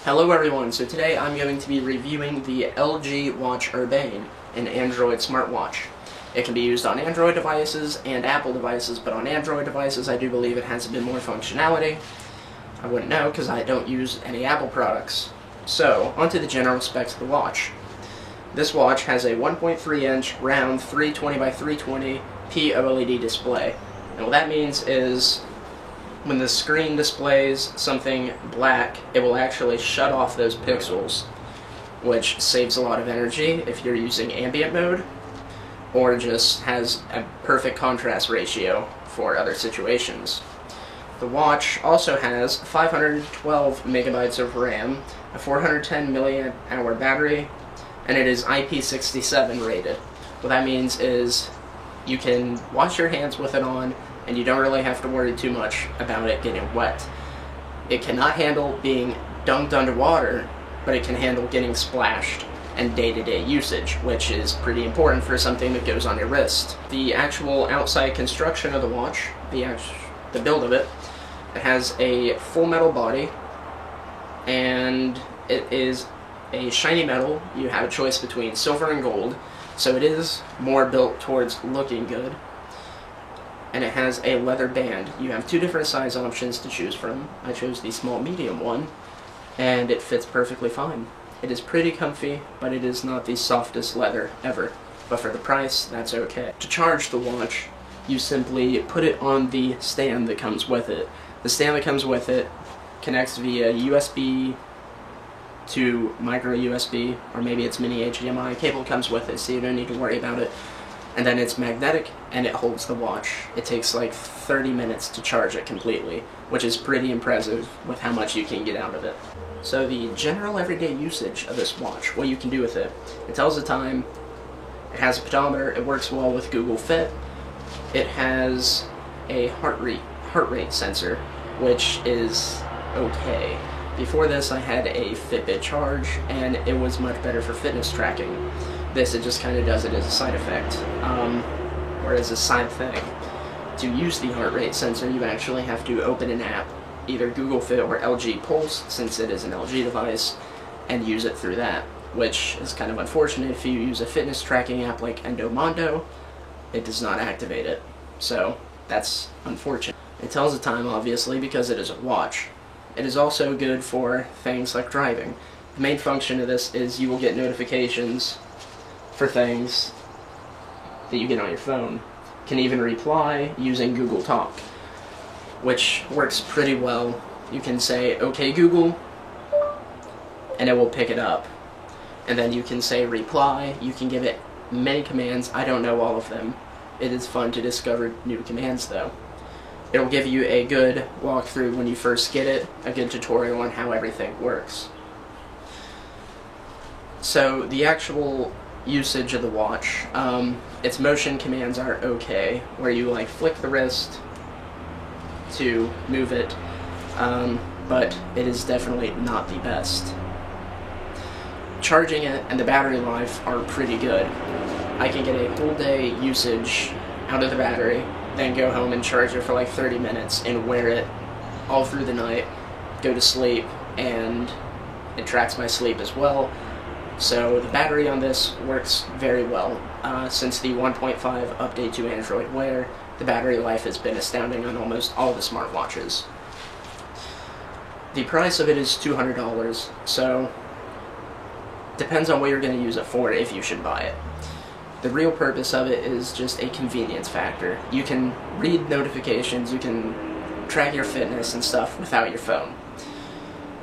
Hello everyone, so today I'm going to be reviewing the LG Watch Urbane, an Android smartwatch. It can be used on Android devices and Apple devices, but on Android devices I do believe it has a bit more functionality. I wouldn't know because I don't use any Apple products. So, onto the general specs of the watch. This watch has a 1.3-inch round 320 by 320 POLED display. And what that means is when the screen displays something black, it will actually shut off those pixels, which saves a lot of energy if you're using ambient mode, or just has a perfect contrast ratio for other situations. The watch also has 512 megabytes of RAM, a 410 milliamp hour battery, and it is IP67 rated. What that means is you can wash your hands with it on, and you don't really have to worry too much about it getting wet. It cannot handle being dunked underwater, but it can handle getting splashed and day-to-day usage, which is pretty important for something that goes on your wrist. The actual outside construction of the watch, the build of it, it has a full metal body, and it is a shiny metal. You have a choice between silver and gold, so it is more built towards looking good. And it has a leather band. You have two different size options to choose from. I chose the small medium one, and it fits perfectly fine. It is pretty comfy, but it is not the softest leather ever. But for the price, that's okay. To charge the watch, you simply put it on the stand that comes with it. The stand that comes with it connects via USB to micro USB, or maybe it's mini HDMI. Cable comes with it, so you don't need to worry about it. And then it's magnetic, and it holds the watch. It takes like 30 minutes to charge it completely, which is pretty impressive with how much you can get out of it. So the general everyday usage of this watch, what you can do with it. It tells the time, it has a pedometer, it works well with Google Fit, it has a heart rate sensor, which is okay. Before this I had a Fitbit Charge, and it was much better for fitness tracking. This, it just kind of does it as a side effect, or as a side thing. To use the heart rate sensor, you actually have to open an app, either Google Fit or LG Pulse, since it is an LG device, and use it through that, which is kind of unfortunate. If you use a fitness tracking app like Endomondo, it does not activate it, so that's unfortunate. It tells the time, obviously, because it is a watch. It is also good for things like driving. The main function of this is you will get notifications for things that you get on your phone. You can even reply using Google Talk, which works pretty well. You can say, "Okay Google," and it will pick it up. And then you can say reply. You can give it many commands. I don't know all of them. It is fun to discover new commands though. It'll give you a good walkthrough when you first get it, a good tutorial on how everything works. So the actual usage of the watch, its motion commands are okay, where you like flick the wrist to move it, but it is definitely not the best. Charging it and the battery life are pretty good. I can get a whole day usage out of the battery, then go home and charge it for like 30 minutes and wear it all through the night, go to sleep, and it tracks my sleep as well. So the battery on this works very well. Since the 1.5 update to Android Wear, the battery life has been astounding on almost all the smartwatches. The price of it is $200, so depends on what you're going to use it for if you should buy it. The real purpose of it is just a convenience factor. You can read notifications, you can track your fitness and stuff without your phone.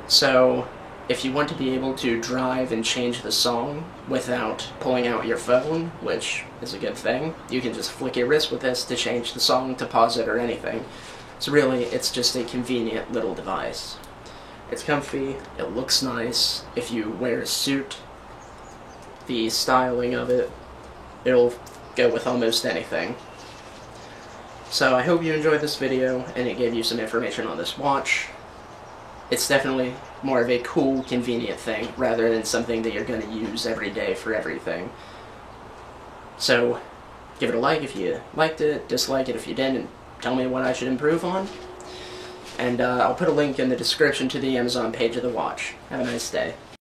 So if you want to be able to drive and change the song without pulling out your phone, which is a good thing, you can just flick your wrist with this to change the song, to pause it, or anything. So really, it's just a convenient little device. It's comfy, it looks nice. If you wear a suit, the styling of it, it'll go with almost anything. So I hope you enjoyed this video and it gave you some information on this watch. It's definitely more of a cool, convenient thing rather than something that you're going to use every day for everything. So give it a like if you liked it, dislike it if you didn't, and tell me what I should improve on. And I'll put a link in the description to the Amazon page of the watch. Have a nice day.